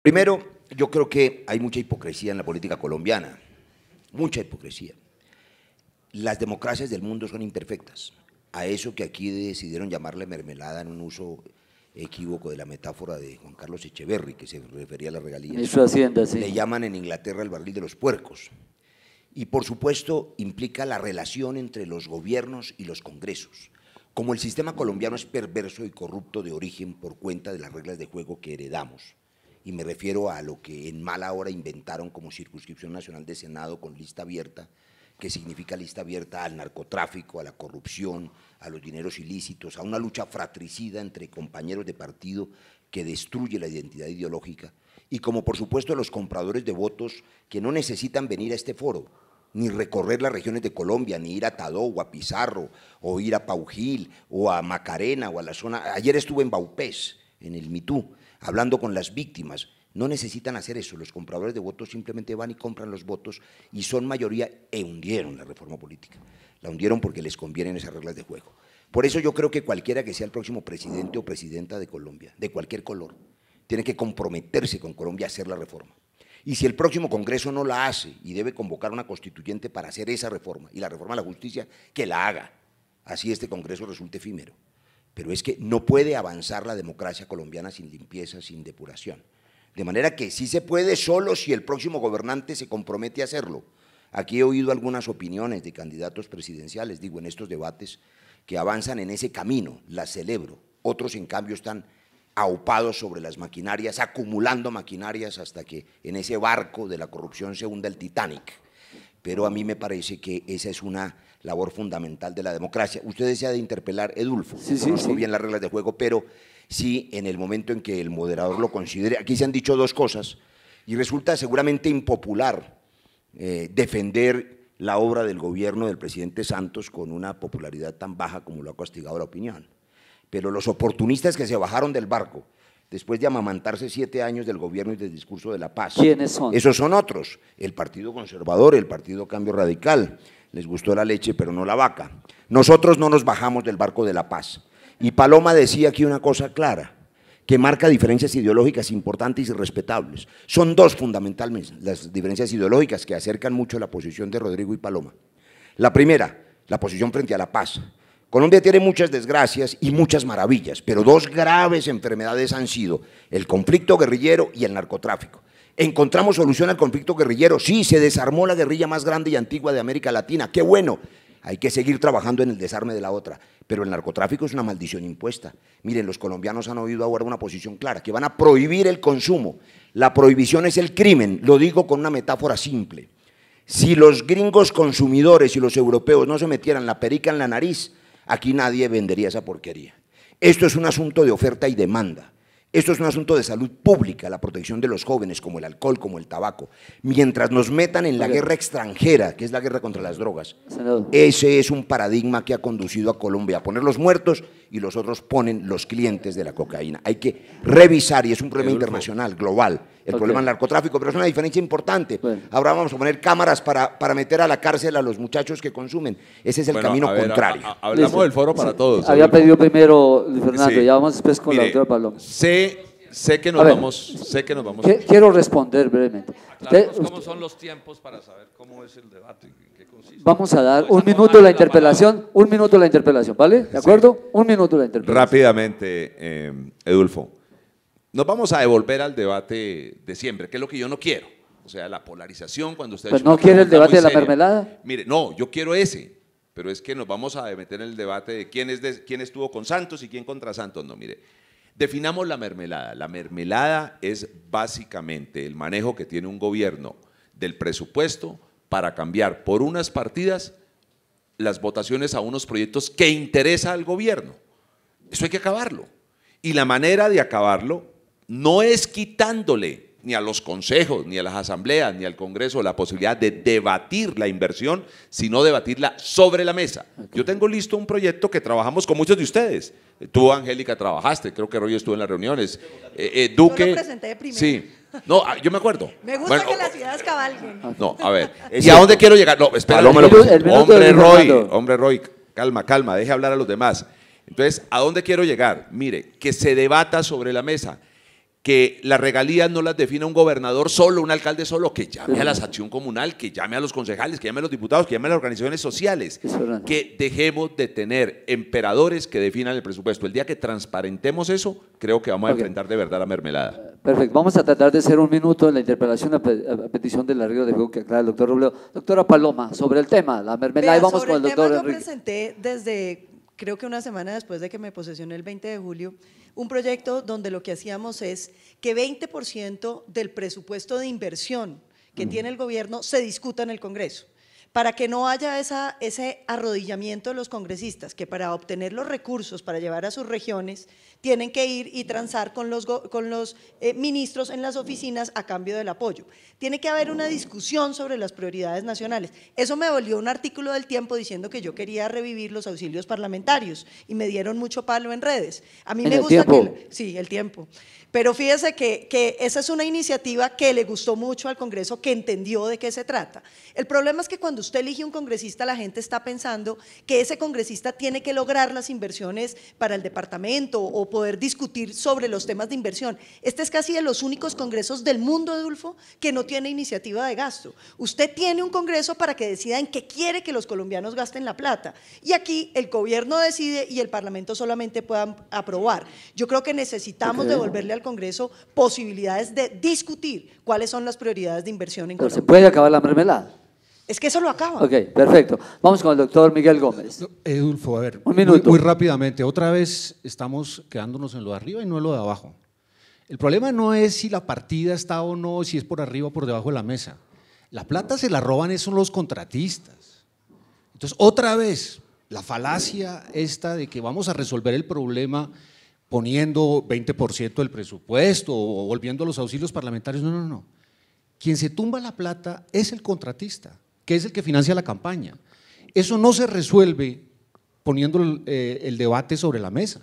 Primero, yo creo que hay mucha hipocresía en la política colombiana, mucha hipocresía. Las democracias del mundo son imperfectas. A eso que aquí decidieron llamarle mermelada en un uso equívoco de la metáfora de Juan Carlos Echeverri, que se refería a las regalías. Ministro de Hacienda, sí. Le llaman en Inglaterra el barril de los puercos. Y por supuesto implica la relación entre los gobiernos y los congresos. Como el sistema colombiano es perverso y corrupto de origen por cuenta de las reglas de juego que heredamos, y me refiero a lo que en mala hora inventaron como circunscripción nacional de Senado con lista abierta, que significa lista abierta al narcotráfico, a la corrupción, a los dineros ilícitos, a una lucha fratricida entre compañeros de partido que destruye la identidad ideológica, y como por supuesto los compradores de votos que no necesitan venir a este foro, ni recorrer las regiones de Colombia, ni ir a Tadó o a Pizarro, o ir a Paujil, o a Macarena, o a la zona. Ayer estuve en Baupés, en el Mitú, hablando con las víctimas. No necesitan hacer eso, los compradores de votos simplemente van y compran los votos y son mayoría e hundieron la reforma política. La hundieron porque les convienen esas reglas de juego. Por eso yo creo que cualquiera que sea el próximo presidente o presidenta de Colombia, de cualquier color, tiene que comprometerse con Colombia a hacer la reforma. Y si el próximo Congreso no la hace y debe convocar una constituyente para hacer esa reforma y la reforma de la justicia, que la haga. Así este Congreso resulte efímero. Pero es que no puede avanzar la democracia colombiana sin limpieza, sin depuración. De manera que sí se puede solo si el próximo gobernante se compromete a hacerlo. Aquí he oído algunas opiniones de candidatos presidenciales, digo, en estos debates, que avanzan en ese camino, las celebro. Otros, en cambio, están aupados sobre las maquinarias, acumulando maquinarias hasta que en ese barco de la corrupción se hunda el Titanic. Pero a mí me parece que esa es una labor fundamental de la democracia. Usted desea de interpelar, Edulfo, conozco bien las reglas de juego, pero sí en el momento en que el moderador lo considere. Aquí se han dicho dos cosas y resulta seguramente impopular defender la obra del gobierno del presidente Santos con una popularidad tan baja como lo ha castigado la opinión. Pero los oportunistas que se bajaron del barco después de amamantarse 7 años del gobierno y del discurso de la paz. ¿Quiénes son? Esos son otros, el Partido Conservador, el Partido Cambio Radical. Les gustó la leche pero no la vaca. Nosotros no nos bajamos del barco de la paz. Y Paloma decía aquí una cosa clara, que marca diferencias ideológicas importantes y respetables. Son dos fundamentalmente las diferencias ideológicas que acercan mucho la posición de Rodrigo y Paloma. La primera, la posición frente a la paz. Colombia tiene muchas desgracias y muchas maravillas, pero dos graves enfermedades han sido el conflicto guerrillero y el narcotráfico. ¿Encontramos solución al conflicto guerrillero? Sí, se desarmó la guerrilla más grande y antigua de América Latina, ¡qué bueno! Hay que seguir trabajando en el desarme de la otra, pero el narcotráfico es una maldición impuesta. Miren, los colombianos han oído ahora una posición clara, que van a prohibir el consumo. La prohibición es el crimen, lo digo con una metáfora simple. Si los gringos consumidores y los europeos no se metieran la perica en la nariz, aquí nadie vendería esa porquería. Esto es un asunto de oferta y demanda. Esto es un asunto de salud pública, la protección de los jóvenes, como el alcohol, como el tabaco. Mientras nos metan en la guerra extranjera, que es la guerra contra las drogas, ese es un paradigma que ha conducido a Colombia a poner los muertos y los otros ponen los clientes de la cocaína. Hay que revisar, y es un problema internacional, global, el problema del narcotráfico, pero es una diferencia importante. Ahora vamos a poner cámaras para meter a la cárcel a los muchachos que consumen. Ese es el camino contrario. Hablamos del foro para todos. Había pedido primero, Luis Fernando, ya vamos después con la doctora Paloma. Sé que nos vamos. Quiero responder brevemente. ¿Cómo son los tiempos para saber cómo es el debate? ¿En qué consiste? Vamos a dar un minuto de la interpelación, ¿vale? ¿De acuerdo? Un minuto de la interpelación. Rápidamente, Edulfo, nos vamos a devolver al debate de siempre, que es lo que yo no quiero. O sea, la polarización cuando usted... Pues no quiere el debate de la mermelada. Mire, no, yo quiero ese, pero es que nos vamos a meter en el debate de quién estuvo con Santos y quién contra Santos. No, mire, definamos la mermelada. La mermelada es básicamente el manejo que tiene un gobierno del presupuesto para cambiar por unas partidas las votaciones a unos proyectos que interesa al gobierno. Eso hay que acabarlo. Y la manera de acabarlo no es quitándole ni a los consejos, ni a las asambleas, ni al Congreso la posibilidad de debatir la inversión, sino debatirla sobre la mesa. Yo tengo listo un proyecto que trabajamos con muchos de ustedes. Tú, Angélica, trabajaste, creo que Roy estuvo en las reuniones. Duque. Yo lo presenté primero. Sí. No, yo me acuerdo. Me gusta que las ideas cabalguen. No, a ver. ¿Y a dónde quiero llegar? No, espera. Hombre, Roy, calma, deje hablar a los demás. Entonces, ¿a dónde quiero llegar? Mire, que se debata sobre la mesa. que las regalías no las defina un gobernador solo, un alcalde solo, que llame a la acción comunal, que llame a los concejales, que llame a los diputados, que llame a las organizaciones sociales, que dejemos de tener emperadores que definan el presupuesto. El día que transparentemos eso, creo que vamos a enfrentar de verdad la mermelada. Perfecto, vamos a tratar de hacer un minuto en la interpelación a petición del arreglo de juego que aclara el doctor Robledo. Doctora Paloma, sobre el tema, la mermelada, y vamos con el doctor Enrique. Yo presenté desde, creo que una semana después de que me posesioné el 20 de julio, un proyecto donde lo que hacíamos es que 20% del presupuesto de inversión que tiene el gobierno se discuta en el Congreso, para que no haya ese arrodillamiento de los congresistas, que para obtener los recursos para llevar a sus regiones tienen que ir y transar con los ministros en las oficinas a cambio del apoyo. Tiene que haber una discusión sobre las prioridades nacionales. Eso me volvió un artículo del Tiempo diciendo que yo quería revivir los auxilios parlamentarios y me dieron mucho palo en redes. A mí me gusta que… Sí, el Tiempo. Pero fíjese que esa es una iniciativa que le gustó mucho al Congreso, que entendió de qué se trata. El problema es que cuando usted elige un congresista, la gente está pensando que ese congresista tiene que lograr las inversiones para el departamento o poder discutir sobre los temas de inversión. Este es casi de los únicos congresos del mundo, Adolfo, que no tiene iniciativa de gasto. Usted tiene un congreso para que decida en qué quiere que los colombianos gasten la plata. Y aquí el gobierno decide y el parlamento solamente puede aprobar. Yo creo que necesitamos devolverle al Congreso posibilidades de discutir cuáles son las prioridades de inversión en Colombia. ¿Se puede acabar la mermelada? Es que eso lo acaba. Ok, perfecto. Vamos con el doctor Miguel Gómez. Edulfo, a ver, un minuto. Muy rápidamente, otra vez estamos quedándonos en lo de arriba y no en lo de abajo. El problema no es si la partida está o no, si es por arriba o por debajo de la mesa. La plata se la roban son los contratistas. Entonces, otra vez, la falacia esta de que vamos a resolver el problema poniendo 20% del presupuesto o volviendo a los auxilios parlamentarios, no. Quien se tumba la plata es el contratista, que es el que financia la campaña. Eso no se resuelve poniendo el debate sobre la mesa,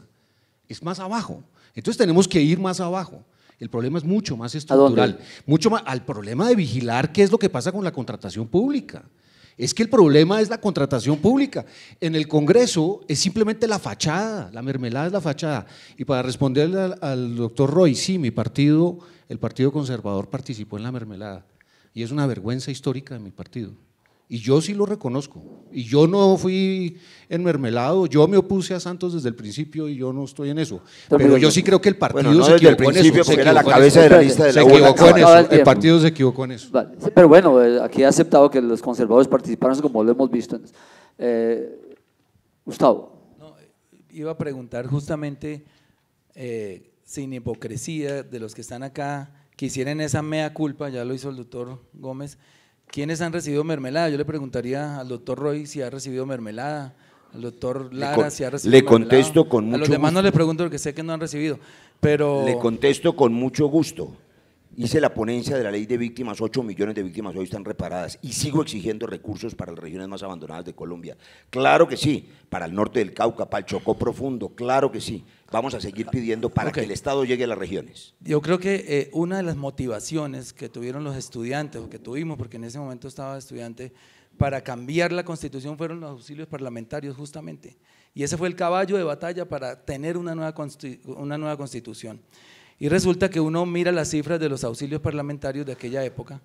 es más abajo. Entonces tenemos que ir más abajo. El problema es mucho más estructural, mucho más al problema de vigilar qué es lo que pasa con la contratación pública. Es que el problema es la contratación pública. En el Congreso es simplemente la fachada, la mermelada es la fachada. Y para responderle al doctor Roy, sí, mi partido, el Partido Conservador participó en la mermelada y es una vergüenza histórica de mi partido. Y yo sí lo reconozco. Y yo no fui enmermelado, yo me opuse a Santos desde el principio y yo no estoy en eso. Pero yo sí creo que el partido se equivocó en eso. Porque era la cabeza de la lista de la se equivocó en eso. El partido se equivocó en eso. Vale. Sí, pero bueno, aquí he aceptado que los conservadores participaron como lo hemos visto. Gustavo. No, iba a preguntar justamente, sin hipocresía de los que están acá, que hicieran esa mea culpa, ya lo hizo el doctor Gómez. ¿Quiénes han recibido mermelada? Yo le preguntaría al doctor Roy si ha recibido mermelada, al doctor Lara si ha recibido mermelada. Le contesto con mucho gusto. A los demás no le pregunto porque sé que no han recibido, pero… Le contesto con mucho gusto. Hice la ponencia de la ley de víctimas, 8 millones de víctimas hoy están reparadas y sigo exigiendo recursos para las regiones más abandonadas de Colombia. Claro que sí, para el norte del Cauca, para el Chocó profundo, claro que sí. Vamos a seguir pidiendo para que el Estado llegue a las regiones. Yo creo que una de las motivaciones que tuvieron los estudiantes, o que tuvimos, porque en ese momento estaba estudiante, para cambiar la Constitución fueron los auxilios parlamentarios justamente. Y ese fue el caballo de batalla para tener una nueva Constitución. Y resulta que uno mira las cifras de los auxilios parlamentarios de aquella época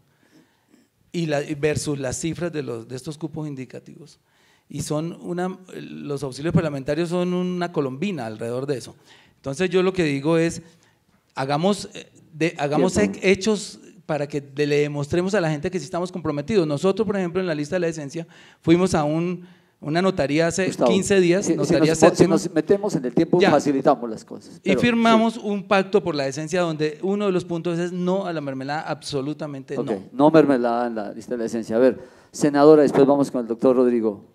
y versus las cifras de estos cupos indicativos. Y los auxilios parlamentarios son una colombina alrededor de eso. Entonces yo lo que digo es, hagamos hechos para que le demostremos a la gente que sí estamos comprometidos. Nosotros, por ejemplo, en la lista de la decencia, fuimos a una notaría hace 15 días, si nos metemos en el tiempo, facilitamos las cosas. Y firmamos un pacto por la decencia donde uno de los puntos es no a la mermelada, absolutamente no. No mermelada en la lista de la decencia. A ver, senadora, después vamos con el doctor Rodrigo.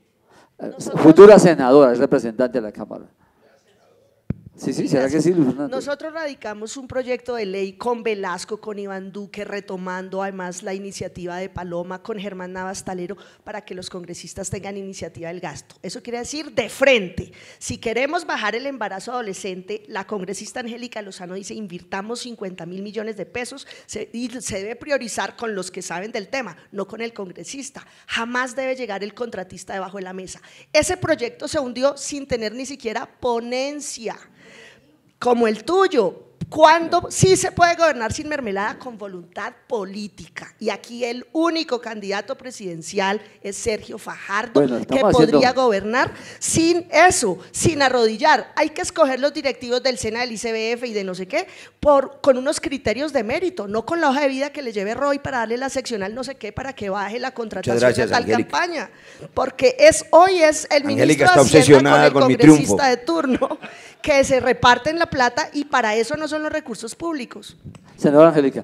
Futura senadora, es representante de la Cámara. Sí, ¿será que sí, Luis Fernando? Nosotros radicamos un proyecto de ley con Velasco, con Iván Duque, retomando además la iniciativa de Paloma, con Germán Navas Talero, para que los congresistas tengan iniciativa del gasto. Eso quiere decir de frente. Si queremos bajar el embarazo adolescente, la congresista Angélica Lozano dice, invirtamos 50.000 millones de pesos y se debe priorizar con los que saben del tema, no con el congresista. Jamás debe llegar el contratista debajo de la mesa. Ese proyecto se hundió sin tener ni siquiera ponencia. Como el tuyo, Cuando sí se puede gobernar sin mermelada, con voluntad política. Y aquí el único candidato presidencial es Sergio Fajardo, que podría gobernar sin eso, sin arrodillar. Hay que escoger los directivos del SENA, del ICBF y de no sé qué, con unos criterios de mérito, no con la hoja de vida que le lleve Roy para darle la seccional no sé qué para que baje la contratación de tal campaña. Porque hoy es el ministro de Hacienda con el congresista de turno que se reparten la plata y para eso no son los recursos públicos. Senadora Angélica,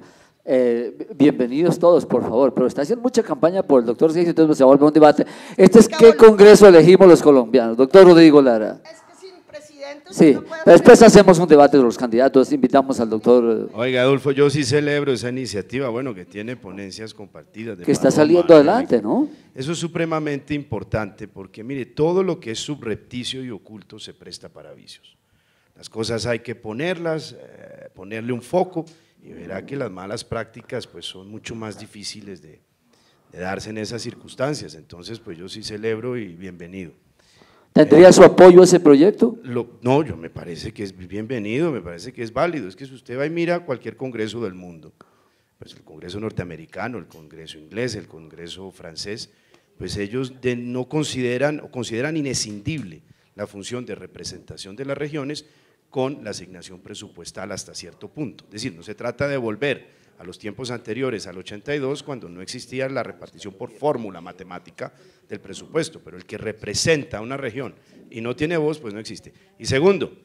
bienvenidos todos, por favor, pero está haciendo mucha campaña por el doctor Sergio, entonces se vuelve un debate. ¿Qué congreso elegimos los colombianos? Doctor Rodrigo Lara. Es que sin presidente sí, no puede después hacemos un debate de los candidatos, invitamos al doctor. Oiga, Adolfo, yo sí celebro esa iniciativa, bueno, que tiene ponencias compartidas. Que está saliendo adelante, ¿no? Eso es supremamente importante porque, mire, todo lo que es subrepticio y oculto se presta para vicios. Las cosas hay que ponerle un foco y verá que las malas prácticas pues son mucho más difíciles de darse en esas circunstancias. Entonces, pues yo sí celebro y bienvenido. ¿Tendría su apoyo ese proyecto? No, yo me parece que es bienvenido, me parece que es válido. Es que si usted va y mira cualquier congreso del mundo, pues el congreso norteamericano, el congreso inglés, el congreso francés, pues ellos no consideran o consideran inescindible la función de representación de las regiones con la asignación presupuestal hasta cierto punto. Es decir, no se trata de volver a los tiempos anteriores, al 82, cuando no existía la repartición por fórmula matemática del presupuesto, pero el que representa a una región y no tiene voz, pues no existe. Y segundo,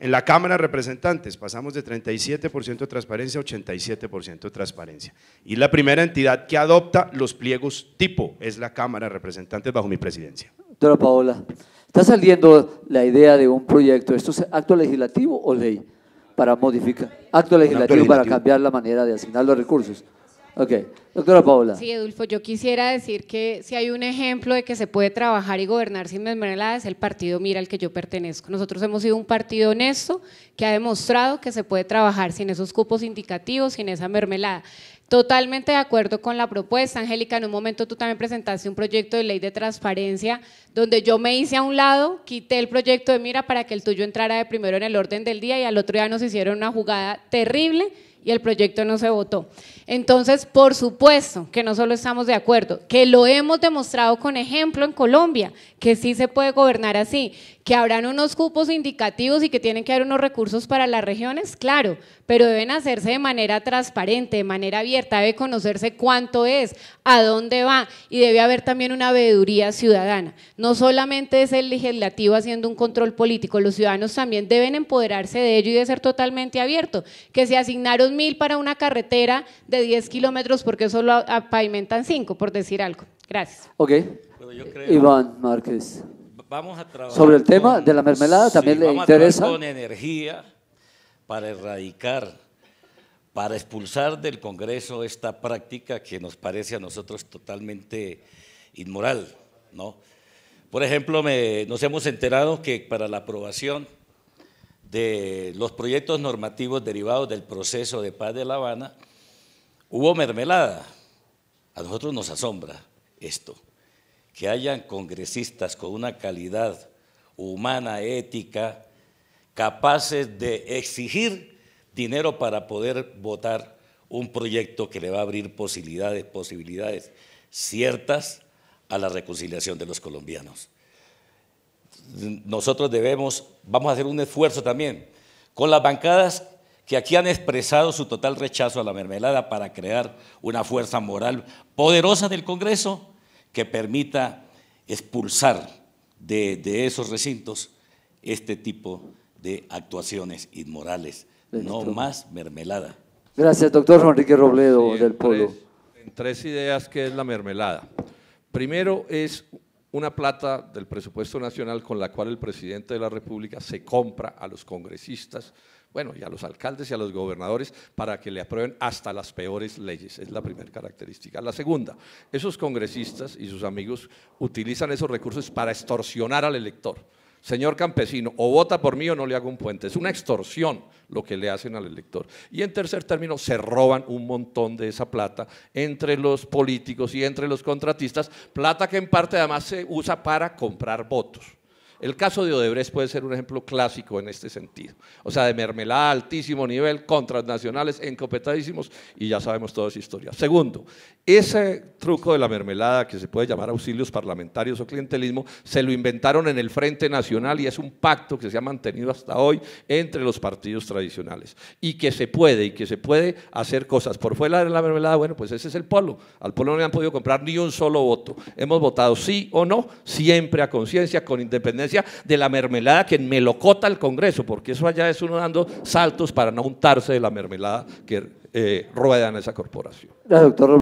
en la Cámara de Representantes pasamos de 37% de transparencia a 87% de transparencia. Y la primera entidad que adopta los pliegos tipo es la Cámara de Representantes bajo mi presidencia. Doctora Paola, ¿está saliendo la idea de un proyecto? ¿Esto es acto legislativo o ley? Para modificar, acto legislativo para cambiar la manera de asignar los recursos. Ok, doctora Paola. Sí, Adolfo, yo quisiera decir que si hay un ejemplo de que se puede trabajar y gobernar sin mermelada es el partido Mira al que yo pertenezco. Nosotros hemos sido un partido honesto que ha demostrado que se puede trabajar sin esos cupos indicativos, sin esa mermelada. Totalmente de acuerdo con la propuesta, Angélica, en un momento tú también presentaste un proyecto de ley de transparencia donde yo me hice a un lado, quité el proyecto de Mira para que el tuyo entrara de primero en el orden del día y al otro día nos hicieron una jugada terrible y el proyecto no se votó. Entonces, por supuesto que no solo estamos de acuerdo, que lo hemos demostrado con ejemplo en Colombia, que sí se puede gobernar así, que habrán unos cupos indicativos y que tienen que haber unos recursos para las regiones, claro, pero deben hacerse de manera transparente, de manera abierta, debe conocerse cuánto es, a dónde va y debe haber también una veeduría ciudadana. No solamente es el legislativo haciendo un control político, los ciudadanos también deben empoderarse de ello y de ser totalmente abierto, que se asignaron 1.000 para una carretera de 10 kilómetros porque solo pavimentan 5, por decir algo. Gracias. Ok, Iván Márquez. Vamos a trabajar sobre el tema de la mermelada, también le interesa. Vamos a trabajar con energía para erradicar, para expulsar del Congreso esta práctica que nos parece a nosotros totalmente inmoral, ¿no? Por ejemplo, nos hemos enterado que para la aprobación de los proyectos normativos derivados del proceso de paz de La Habana, hubo mermelada. A nosotros nos asombra esto, que hayan congresistas con una calidad humana, ética, capaces de exigir dinero para poder votar un proyecto que le va a abrir posibilidades ciertas a la reconciliación de los colombianos. Nosotros vamos a hacer un esfuerzo también con las bancadas que aquí han expresado su total rechazo a la mermelada para crear una fuerza moral poderosa del Congreso que permita expulsar de esos recintos este tipo de actuaciones inmorales. No más mermelada. Gracias, doctor Enrique Robledo, sí, del Polo. En tres ideas, ¿qué es la mermelada? Primero, es una plata del presupuesto nacional con la cual el presidente de la República se compra a los congresistas, bueno, y a los alcaldes y a los gobernadores para que le aprueben hasta las peores leyes, es la primera característica. La segunda, esos congresistas y sus amigos utilizan esos recursos para extorsionar al elector. Señor campesino, o vota por mí o no le hago un puente. Es una extorsión lo que le hacen al elector. Y en tercer término, se roban un montón de esa plata entre los políticos y entre los contratistas, plata que en parte además se usa para comprar votos. El caso de Odebrecht puede ser un ejemplo clásico en este sentido. O sea, de mermelada a altísimo nivel, con transnacionales encopetadísimos, y ya sabemos toda esa historia. Segundo, ese truco de la mermelada, que se puede llamar auxilios parlamentarios o clientelismo, se lo inventaron en el Frente Nacional y es un pacto que se ha mantenido hasta hoy entre los partidos tradicionales. Y que se puede hacer cosas por fuera de la mermelada, bueno, pues ese es el polo. Al polo no le han podido comprar ni un solo voto. Hemos votado sí o no, siempre a conciencia, con independencia de la mermelada que melocota el Congreso, porque eso allá es uno dando saltos para no untarse de la mermelada que rueda en esa corporación. Doctor